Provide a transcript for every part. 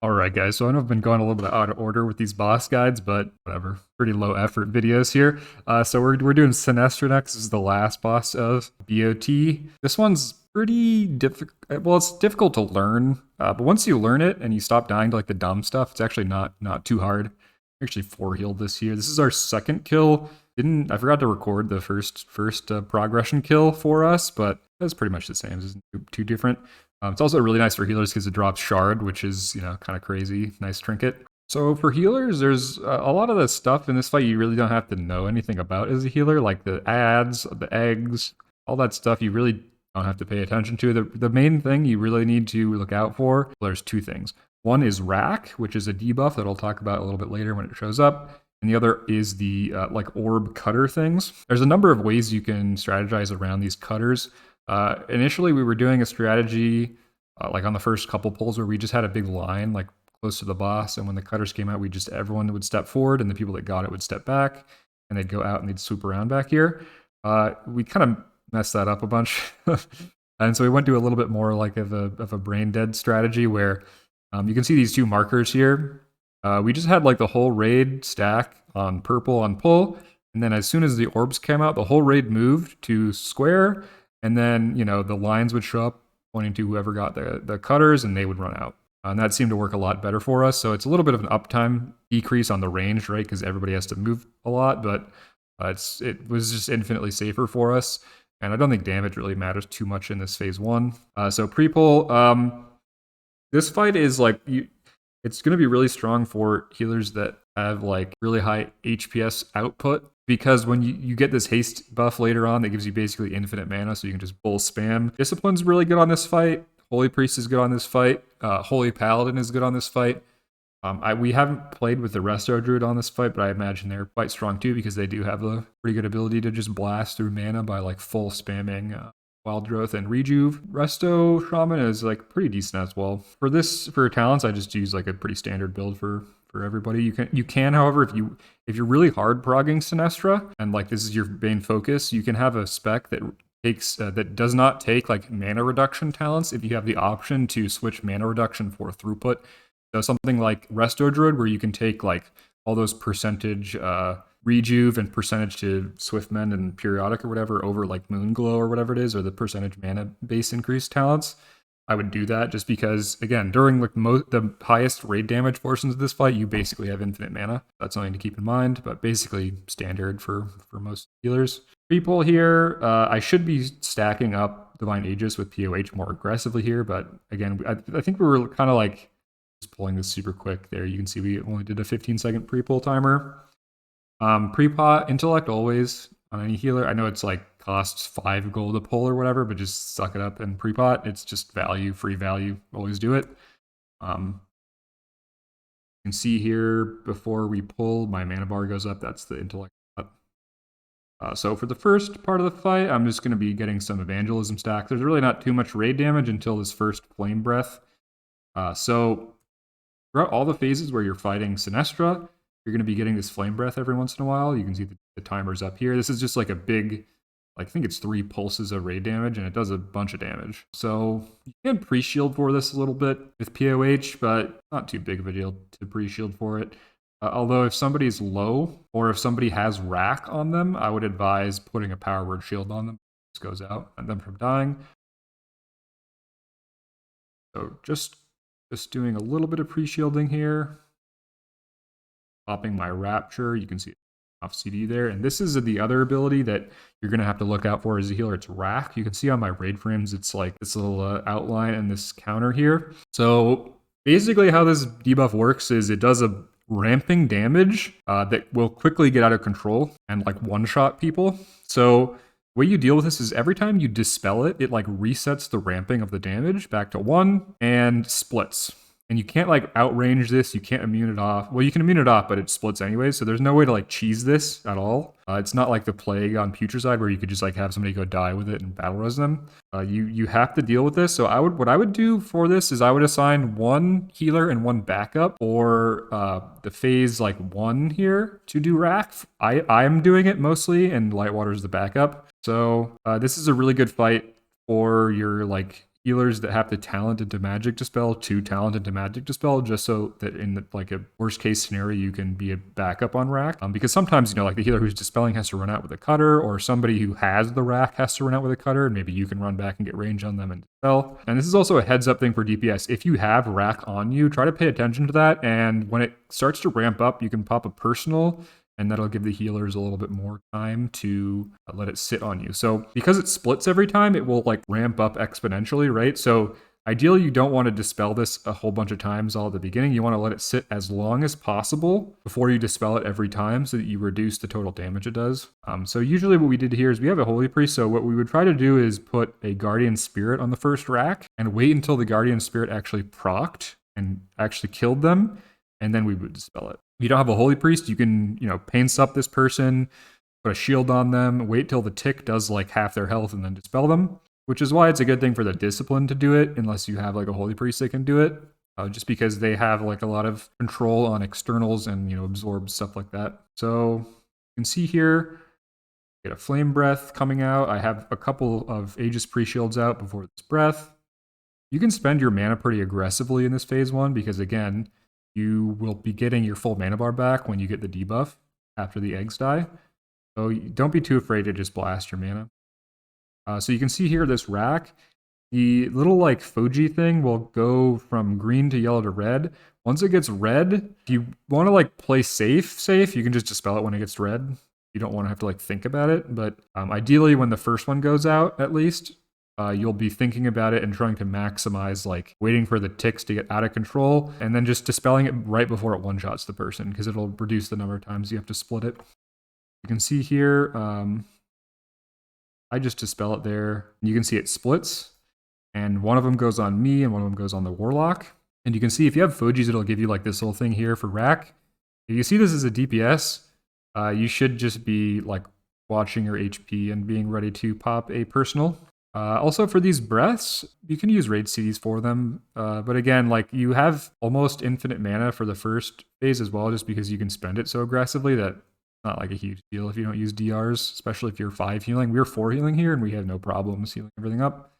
Alright guys, so I know I've been going a little bit out of order with these boss guides, but whatever. Pretty low effort videos here. So we're doing Sinestra next. This is the last boss of BOT. This one's pretty difficult. Well, it's difficult to learn, but once you learn it and you stop dying to like the dumb stuff, it's actually not too hard. Actually 4 healed this here. This is our second kill. I forgot to record the first progression kill for us, but that's pretty much the same. This isn't too different. It's also really nice for healers because it drops shard, which is, kind of crazy. Nice trinket. So for healers, there's a lot of the stuff in this fight you really don't have to know anything about as a healer, like the ads, the eggs, all that stuff you really don't have to pay attention to. The main thing you really need to look out for, there's 2 things. One is rack, which is a debuff that I'll talk about a little bit later when it shows up. And the other is the like orb cutter things. There's a number of ways you can strategize around these cutters. Initially, we were doing a strategy like on the first couple pulls where we just had a big line like close to the boss, and when the cutters came out, everyone would step forward, and the people that got it would step back, and they'd go out and they'd swoop around back here. We kind of messed that up a bunch, and so we went to a little bit more like of a brain dead strategy where you can see these 2 markers here. We just had like the whole raid stack on purple on pull, and then as soon as the orbs came out, the whole raid moved to square. And then, the lines would show up pointing to whoever got the cutters, and they would run out. And that seemed to work a lot better for us. So it's a little bit of an uptime decrease on the range, right? Because everybody has to move a lot, but it was just infinitely safer for us. And I don't think damage really matters too much in this phase 1. So pre-pull, this fight is like, it's going to be really strong for healers that have like really high HPS output. Because when you get this haste buff later on, that gives you basically infinite mana, so you can just bull spam. Discipline's really good on this fight. Holy Priest is good on this fight. Holy Paladin is good on this fight. We haven't played with the Resto Druid on this fight, but I imagine they're quite strong too, because they do have a pretty good ability to just blast through mana by like full spamming Wild Growth and Rejuve. Resto Shaman is like pretty decent as well. For talents, I just use like a pretty standard build for everybody. You can, however, if you're really hard progging Sinestra and like this is your main focus, you can have a spec that takes that does not take like mana reduction talents if you have the option to switch mana reduction for throughput. So something like Resto Druid, where you can take like all those percentage Rejuve and percentage to Swiftmend and Periodic or whatever over like Moonglow or whatever it is, or the percentage mana base increase talents. I would do that just because, again, during like the highest raid damage portions of this fight, you basically have infinite mana. That's something to keep in mind, but basically standard for most healers. People here, I should be stacking up Divine Aegis with POH more aggressively here, but again, I think we were kind of like just pulling this super quick there. You can see we only did a 15-second pre-pull timer. Pre-pot, intellect always on any healer. I know it's like costs 5 gold to pull or whatever, but just suck it up and pre-pot. It's just value, free value. Always do it. You can see here before we pull, my mana bar goes up. That's the intellect. So for the first part of the fight, I'm just going to be getting some evangelism stack. There's really not too much raid damage until this first flame breath. So throughout all the phases where you're fighting Sinestra, you're going to be getting this flame breath every once in a while. You can see the timer's up here. This is just like a big, I think it's 3 pulses of raid damage, and it does a bunch of damage. So you can pre-shield for this a little bit with POH, but not too big of a deal to pre-shield for it. Although if somebody's low, or if somebody has rack on them, I would advise putting a power word shield on them. This goes out and them from dying. So just doing a little bit of pre-shielding here. Popping my Rapture, you can see off CD there. And this is the other ability that you're going to have to look out for as a healer. It's rack. You can see on my raid frames, it's like this little outline and this counter here. So basically how this debuff works is it does a ramping damage that will quickly get out of control and like one-shot people. So the way you deal with this is every time you dispel it, it like resets the ramping of the damage back to 1 and splits. And you can't like outrange this, you can't immune it off. Well, you can immune it off, but it splits anyway, so there's no way to like cheese this at all. It's not like the Plague on Putricide where you could just like have somebody go die with it and battle res them. You have to deal with this. So what I would do for this is I would assign 1 healer and 1 backup, or the phase like 1 here to do rack. I'm doing it mostly, and Lightwater is the backup. So this is a really good fight for your like healers that have the talent into magic dispel to talent into magic dispel, just so that in the, like a worst case scenario you can be a backup on rack. Because sometimes, you know, like the healer who's dispelling has to run out with a cutter, or somebody who has the rack has to run out with a cutter, and maybe you can run back and get range on them and dispel. And this is also a heads up thing for DPS. If you have rack on you, try to pay attention to that, and when it starts to ramp up, you can pop a personal, and that'll give the healers a little bit more time to let it sit on you. So because it splits every time, it will like ramp up exponentially, right? So ideally, you don't want to dispel this a whole bunch of times all at the beginning. You want to let it sit as long as possible before you dispel it every time so that you reduce the total damage it does. So usually what we did here is we have a Holy Priest, so what we would try to do is put a Guardian Spirit on the first rack and wait until the Guardian Spirit actually procced and actually killed them, and then we would dispel it. If you don't have a Holy Priest, you can, you know, pain sup this person, put a shield on them, wait till the tick does like half their health, and then dispel them. Which is why it's a good thing for the discipline to do it, unless you have like a Holy Priest that can do it. Just because they have like a lot of control on externals and, you know, absorb stuff like that. So you can see here, get a Flame Breath coming out. I have a couple of Aegis pre-shields out before this breath. You can spend your mana pretty aggressively in this phase 1 because, again, you will be getting your full mana bar back when you get the debuff after the eggs die. So don't be too afraid to just blast your mana. So you can see here this rack, the little like Fuji thing will go from green to yellow to red. Once it gets red, if you want to like play safe, you can just dispel it when it gets red. You don't want to have to like think about it, but ideally when the first one goes out, at least, you'll be thinking about it and trying to maximize like waiting for the ticks to get out of control and then just dispelling it right before it one-shots the person because it'll reduce the number of times you have to split it. You can see here, I just dispel it there. You can see it splits, and one of them goes on me and one of them goes on the Warlock. And you can see if you have Fujis, it'll give you like this little thing here for rack. If you see this as a DPS, you should just be like watching your HP and being ready to pop a personal. Also for these breaths, you can use raid CDs for them. But again, like you have almost infinite mana for the first phase as well, just because you can spend it so aggressively that not like a huge deal if you don't use DRs, especially if you're 5 healing. We're 4 healing here, and we have no problems healing everything up.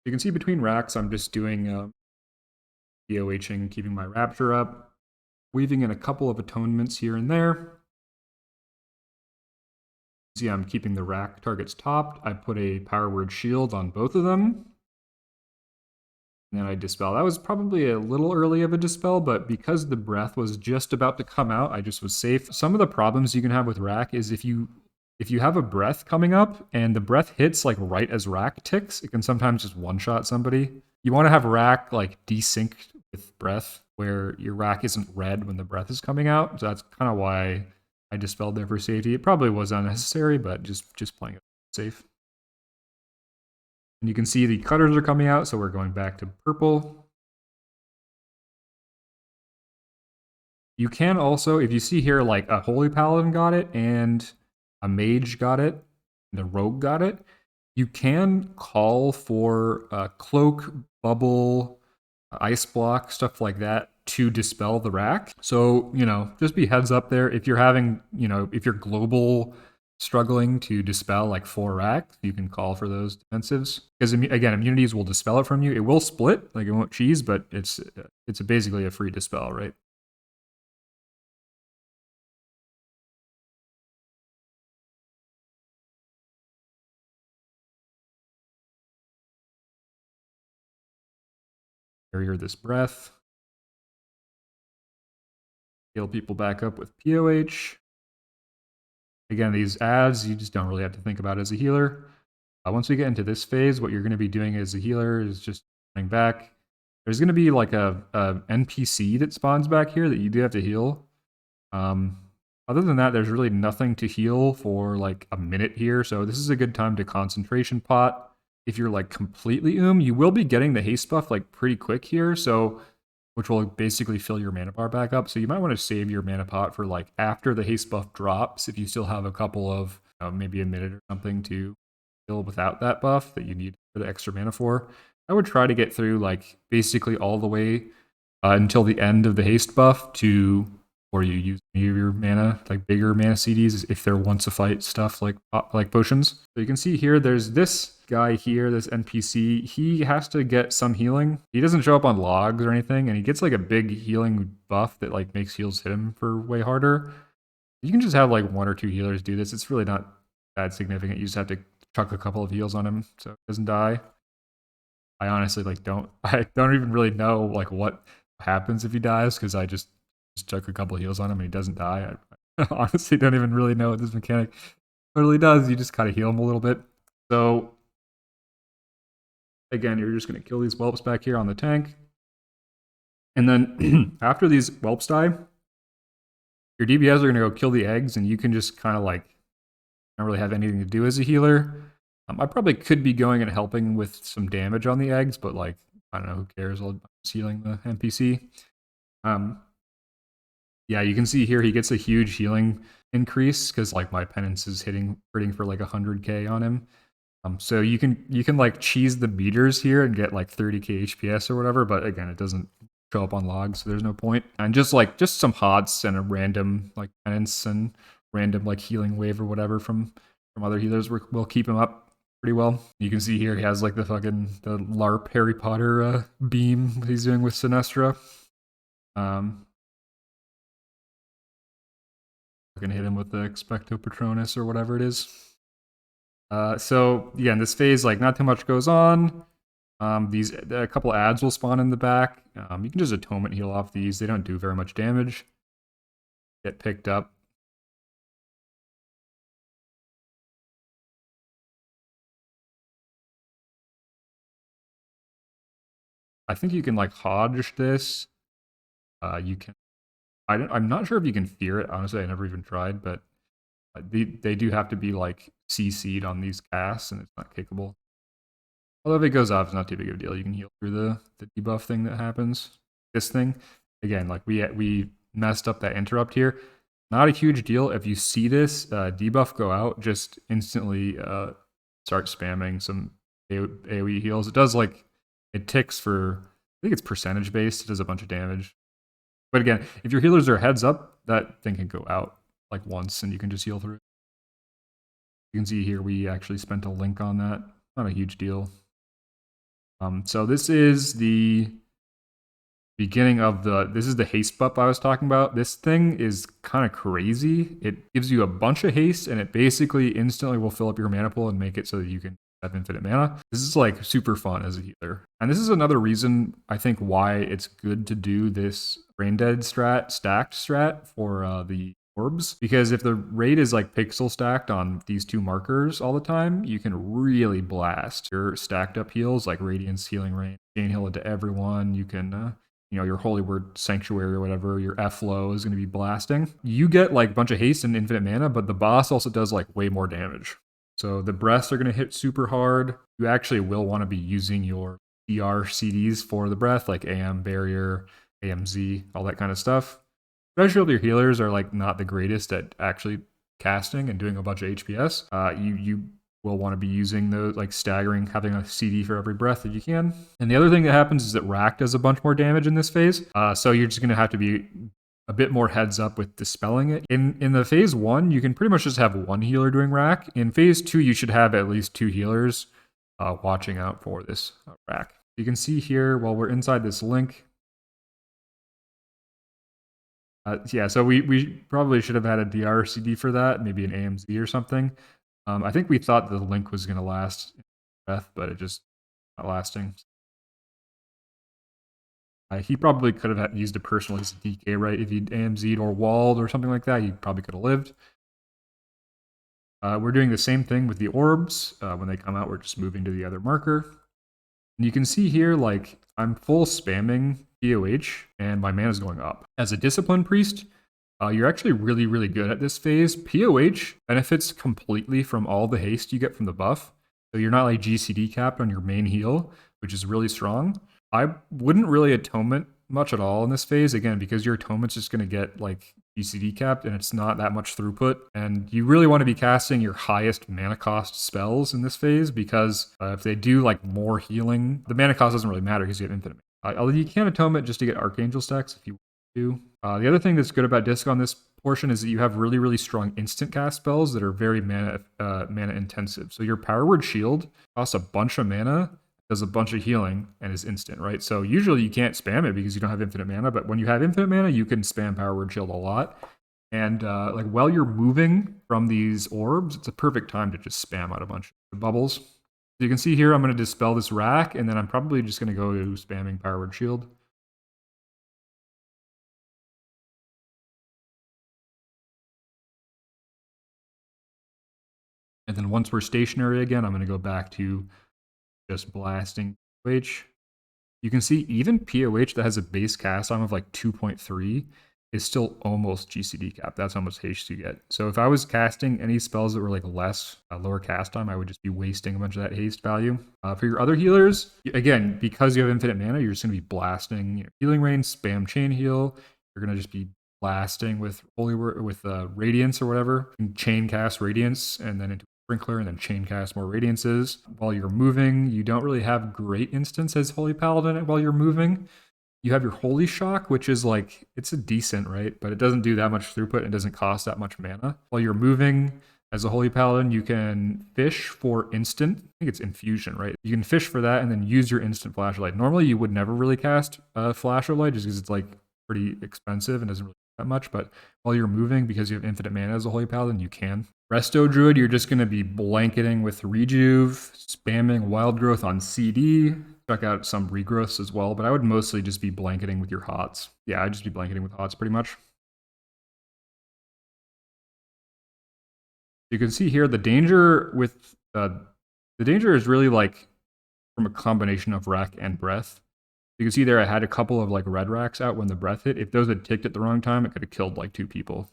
You can see between racks, I'm just doing DOHing, keeping my Rapture up, weaving in a couple of atonements here and there. See, I'm keeping the rack targets topped. I put a Power Word Shield on both of them. And then I dispel. That was probably a little early of a dispel, but because the breath was just about to come out, I just was safe. Some of the problems you can have with rack is if you have a breath coming up and the breath hits like right as rack ticks, it can sometimes just one-shot somebody. You want to have rack like desynced with breath, where your rack isn't red when the breath is coming out. So that's kind of why I dispelled there for safety. It probably was unnecessary, but just playing it safe. And you can see the cutters are coming out, so we're going back to purple. You can also, if you see here, like a Holy Paladin got it, and a Mage got it, and a Rogue got it, you can call for Cloak, Bubble, Ice Block, stuff like that to dispel the rack. So, you know, just be heads up there. If you're having, you know, if you're global struggling to dispel like 4 racks, you can call for those defensives. Because again, immunities will dispel it from you. It will split, like it won't cheese, but it's basically a free dispel, right? Barrier this breath. Heal people back up with POH. Again, these adds, you just don't really have to think about as a healer. Once we get into this phase, what you're going to be doing as a healer is just running back. There's going to be like a NPC that spawns back here that you do have to heal. Other than that, there's really nothing to heal for like a minute here, so this is a good time to concentration pot. If you're like completely you will be getting the haste buff like pretty quick here, so which will basically fill your mana bar back up. So you might want to save your mana pot for like after the haste buff drops, if you still have a couple of maybe a minute or something to heal without that buff that you need for the extra mana for. I would try to get through like basically all the way until the end of the haste buff to or you use your mana, like bigger mana CDs if they're once a fight stuff like potions. So you can see here, there's this guy here, this NPC. He has to get some healing. He doesn't show up on logs or anything, and he gets like a big healing buff that like makes heals hit him for way harder. You can just have like 1 or 2 healers do this. It's really not that significant. You just have to chuck a couple of heals on him so he doesn't die. I honestly like don't even really know like what happens if he dies, because I just chuck a couple heals on him and he doesn't die. I honestly don't even really know what this mechanic totally does. You just kind of heal him a little bit. So again, you're just going to kill these whelps back here on the tank. And then after these whelps die, your DBS are going to go kill the eggs, and you can just kind of like not really have anything to do as a healer. I probably could be going and helping with some damage on the eggs, but like, I don't know, who cares? I'm just healing the NPC. Yeah, you can see here he gets a huge healing increase because like my penance is hitting for like 100k on him. So you can like cheese the meters here and get like 30k HPS or whatever, but again, it doesn't show up on logs, so there's no point. And just some HOTS and a random like penance and random like healing wave or whatever from other healers will keep him up pretty well. You can see here he has like the LARP Harry Potter beam he's doing with Sinestra. I'm gonna hit him with the Expecto Patronus or whatever it is. So yeah, in this phase, like not too much goes on. A couple ads will spawn in the back. You can just atonement heal off these. They don't do very much damage. Get picked up. I think you can like hodge this. You can. I'm not sure if you can fear it. Honestly, I never even tried, but they do have to be like CC'd on these casts, and it's not kickable. Although if it goes off, it's not too big of a deal. You can heal through the debuff thing that happens. This thing, again, like we messed up that interrupt here. Not a huge deal. If you see this debuff go out, just instantly start spamming some AoE heals. It does like, it ticks for, I think it's percentage based. It does a bunch of damage. But again, if your healers are heads up, that thing can go out like once and you can just heal through it. You can see here we actually spent a link on that. Not a huge deal. So this is the beginning of this is the haste buff I was talking about. This thing is kind of crazy. It gives you a bunch of haste, and it basically instantly will fill up your mana pool and make it so that you can have infinite mana. This is like super fun as a healer. And this is another reason I think why it's good to do this brain dead stacked strat for the orbs, because if the raid is like pixel stacked on these 2 markers all the time, you can really blast your stacked up heals like Radiance, Healing Rain, gain heal into everyone. You can your Holy Word Sanctuary or whatever, your F-Flow is going to be blasting. You get like a bunch of haste and infinite mana, but the boss also does like way more damage. So the breaths are going to hit super hard. You actually will want to be using your DR CDs for the breath, like AM Barrier, AMZ, all that kind of stuff. Especially if your healers are like not the greatest at actually casting and doing a bunch of HPS. You will want to be using those, like staggering, having a CD for every breath if you can. And the other thing that happens is that Rack does a bunch more damage in this phase. So you're just going to have to be a bit more heads up with dispelling it. In the phase 1, you can pretty much just have 1 healer doing Rack. In phase 2, you should have at least 2 healers watching out for this Rack. You can see here, while we're inside this link, yeah, so we probably should have had a DR CD for that, maybe an AMZ or something. I think we thought the link was going to last breath, but it just not lasting. He probably could have used a personalized DK, right? If he'd AMZ'd or walled or something like that, he probably could have lived. We're doing the same thing with the orbs. When they come out, we're just moving to the other marker. And you can see here, like, I'm full spamming POH, and my mana is going up. As a Discipline Priest, you're actually really, really good at this phase. POH benefits completely from all the haste you get from the buff. So you're not like GCD capped on your main heal, which is really strong. I wouldn't really atonement much at all in this phase, again, because your atonement's just going to get like GCD capped and it's not that much throughput. And you really want to be casting your highest mana cost spells in this phase, because if they do like more healing, the mana cost doesn't really matter because you have infinite. Although you can atonement just to get Archangel stacks if you The other thing that's good about Disc on this portion is that you have really, really strong instant cast spells that are very mana intensive. So your Power Word Shield costs a bunch of mana, does a bunch of healing, and is instant, right? So usually you can't spam it because you don't have infinite mana, but when you have infinite mana, you can spam Power Word Shield a lot. And like while you're moving from these orbs, it's a perfect time to just spam out a bunch of bubbles. So you can see here, I'm going to dispel this rack, and then I'm probably just going to go to spamming Power Word Shield. And then once we're stationary again, I'm going to go back to just blasting POH. You can see even POH that has a base cast time of like 2.3 is still almost GCD cap. That's how much haste you get. So if I was casting any spells that were like less lower cast time, I would just be wasting a bunch of that haste value. For your other healers, again, because you have infinite mana, you're just going to be blasting healing rain, spam chain heal. You're going to just be blasting with radiance or whatever. You can chain cast radiance and then into sprinkler and then chain cast more radiances. While you're moving, you don't really have great instance as Holy Paladin while you're moving. You have your Holy Shock, which is like, it's a decent, right? But it doesn't do that much throughput and it doesn't cost that much mana. While you're moving as a Holy Paladin, you can fish for instant. I think it's infusion, right? You can fish for that and then use your instant Flash of Light. Normally, you would never really cast a Flash of Light just because it's like pretty expensive and doesn't really do that much. But while you're moving, because you have infinite mana as a Holy Paladin, you can. Resto Druid, you're just going to be blanketing with Rejuve, spamming Wild Growth on CD. Check out some regrowths as well, but I would mostly just be blanketing with your hots. Yeah, I'd just be blanketing with hots pretty much. You can see here the danger with the danger is really like from a combination of rack and breath. You can see there I had a couple of like red racks out when the breath hit. If those had ticked at the wrong time, it could have killed like 2 people.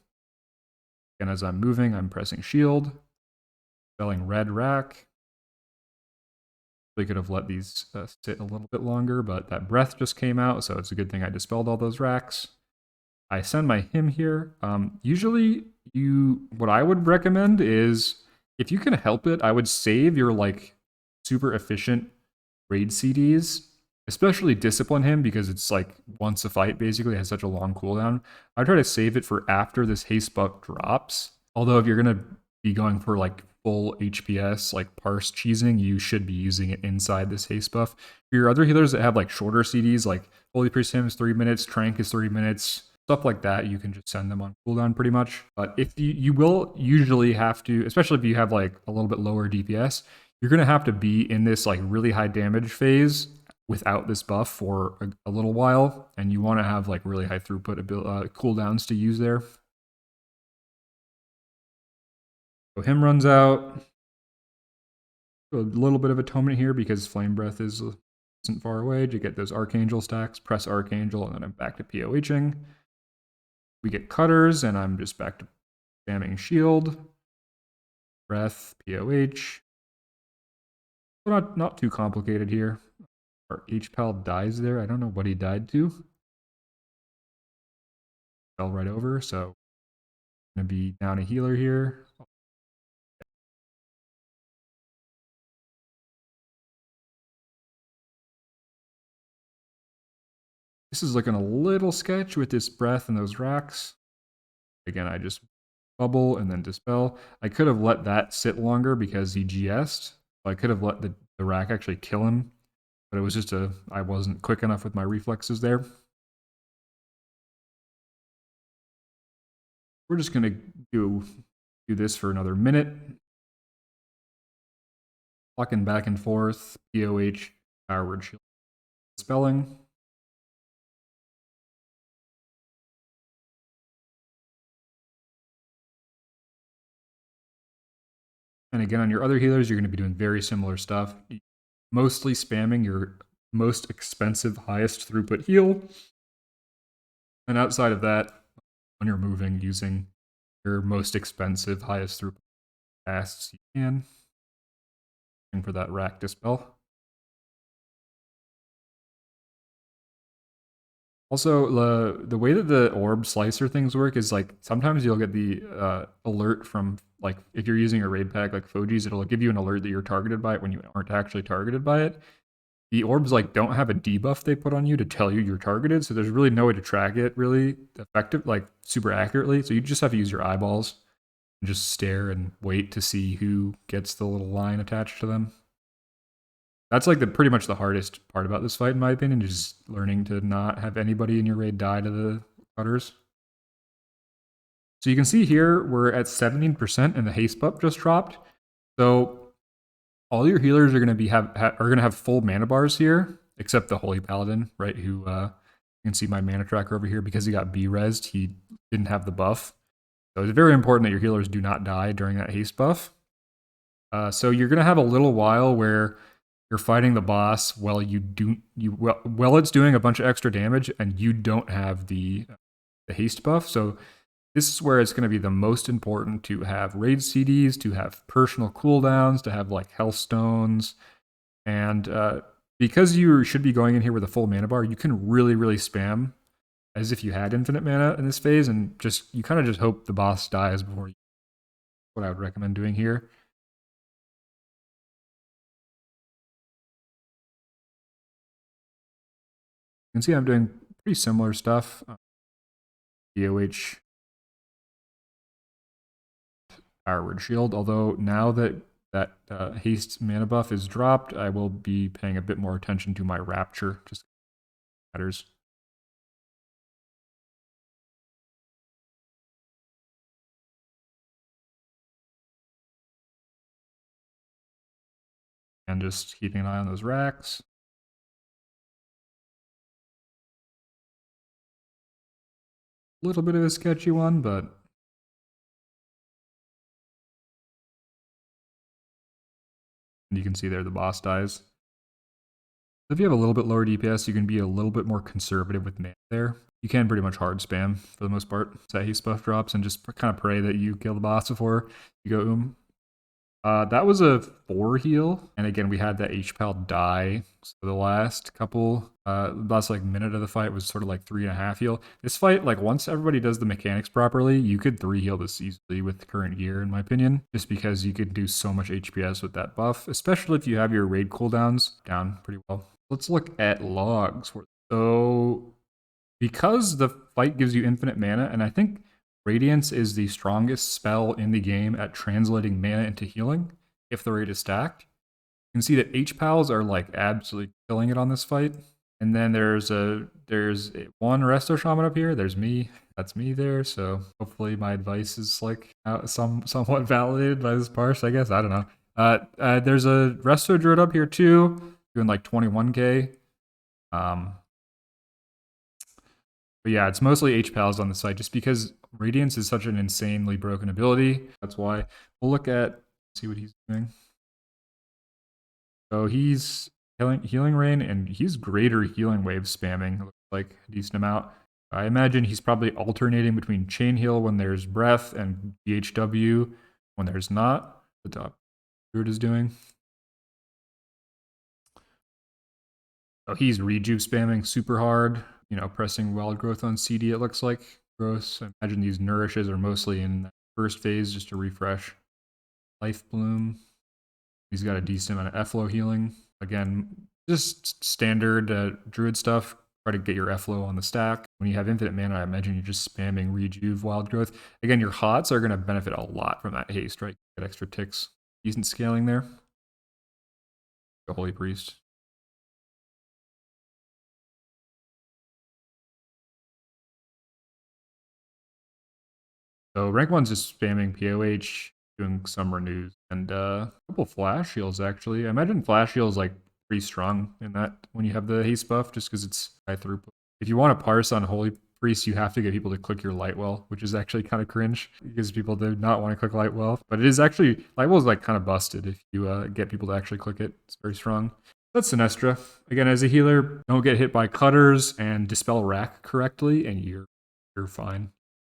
And as I'm moving, I'm pressing shield, spelling red rack. We could have let these sit a little bit longer, but that breath just came out, so it's a good thing I dispelled all those racks. I send my hymn here. Usually, what I would recommend is, if you can help it, I would save your like super efficient raid CDs, especially Discipline Hymn, because it's like once a fight basically, it has such a long cooldown. I try to save it for after this haste buff drops. Although if you're gonna be going for like full HPS, like parse cheesing, you should be using it inside this haste buff. For your other healers that have like shorter CDs, like Holy Priest Hymn is 3 minutes, Trank is 3 minutes, stuff like that, you can just send them on cooldown pretty much. But if you will usually have to, especially if you have like a little bit lower DPS, you're gonna have to be in this like really high damage phase without this buff for a little while, and you want to have like really high throughput cooldowns to use there. So him runs out. A little bit of atonement here because Flame Breath isn't far away to get those Archangel stacks. Press Archangel, and then I'm back to POHing. We get Cutters, and I'm just back to spamming Shield. Breath, POH. Not too complicated here. Our HPAL dies there. I don't know what he died to. Fell right over, so I'm going to be down a healer here. This is looking a little sketch with this breath and those racks. Again, I just bubble and then dispel. I could have let that sit longer because he GS'd. I could have let the rack actually kill him, but it was just I wasn't quick enough with my reflexes there. We're just gonna do this for another minute. Walking back and forth, POH, Power Word Shield, spelling. And again, on your other healers, you're going to be doing very similar stuff. Mostly spamming your most expensive, highest throughput heal. And outside of that, when you're moving, using your most expensive, highest throughput casts you can. And for that rack dispel. Also, the way that the orb slicer things work is like sometimes you'll get the alert from like if you're using a raid pack like Foji's, it'll give you an alert that you're targeted by it when you aren't actually targeted by it. the orbs like don't have a debuff they put on you to tell you you're targeted, so there's really no way to track it really effective, like super accurately. So you just have to use your eyeballs and just stare and wait to see who gets the little line attached to them. That's like pretty much the hardest part about this fight, in my opinion, is learning to not have anybody in your raid die to the cutters. So you can see here we're at 17% and the haste buff just dropped. So all your healers are going to be have full mana bars here, except the Holy Paladin, right? Who you can see my mana tracker over here because he got B-resed. He didn't have the buff. So it's very important that your healers do not die during that haste buff. So you're going to have a little while where you're fighting the boss while it's doing a bunch of extra damage and you don't have the haste buff. So this is where it's going to be the most important to have raid CDs, to have personal cooldowns, to have like health stones. And because you should be going in here with a full mana bar, you can really, really spam as if you had infinite mana in this phase, and you kind of just hope the boss dies before you. What I would recommend doing here. You can see I'm doing pretty similar stuff. DOH Power Shield, although now that haste mana buff is dropped, I will be paying a bit more attention to my Rapture, just matters. And just keeping an eye on those racks. A little bit of a sketchy one, but you can see there the boss dies. If you have a little bit lower DPS, you can be a little bit more conservative with mana there. You can pretty much hard spam for the most part. So that haste buff drops and just kind of pray that you kill the boss before you go That was a 4 heal, and again we had that HPAL die. So the last last like minute of the fight was sort of like 3.5 heal. This fight, like once everybody does the mechanics properly, you could 3 heal this easily with the current gear, in my opinion, just because you could do so much HPS with that buff, especially if you have your raid cooldowns down pretty well. Let's look at logs. So because the fight gives you infinite mana, and I think Radiance is the strongest spell in the game at translating mana into healing if the raid is stacked. You can see that H-Pals are like absolutely killing it on this fight. And then there's one Resto Shaman up here. There's me. That's me there. So hopefully my advice is like somewhat validated by this parse, I guess. I don't know. There's a Resto Druid up here too, doing like 21k. But yeah, it's mostly H-Pals on the site just because Radiance is such an insanely broken ability. That's why. We'll look at, see what he's doing. So he's healing rain, and he's greater healing wave spamming, looks like a decent amount. I imagine he's probably alternating between chain heal when there's breath and BHW when there's not. The top Druid is doing. Oh, he's rejuve spamming super hard. You know, pressing wild growth on CD, it looks like. Gross. I imagine these nourishes are mostly in the first phase just to refresh. Life Bloom. He's got a decent amount of Efflow healing. Again, just standard Druid stuff. Try to get your Efflow on the stack. When you have infinite mana, I imagine you're just spamming rejuve wild growth. Again, your HOTS are going to benefit a lot from that haste, right? Get extra ticks. Decent scaling there. The Holy Priest. So rank 1's just spamming POH, doing some renews, and a couple flash heals actually. I imagine flash heal is like pretty strong in that when you have the haste buff, just because it's high throughput. If you want to parse on Holy Priest, you have to get people to click your Lightwell, which is actually kind of cringe because people do not want to click Lightwell. But it is actually, Lightwell is like kind of busted if you get people to actually click it. It's very strong. That's Sinestra. Again, as a healer, don't get hit by cutters and dispel rack correctly, and you're fine.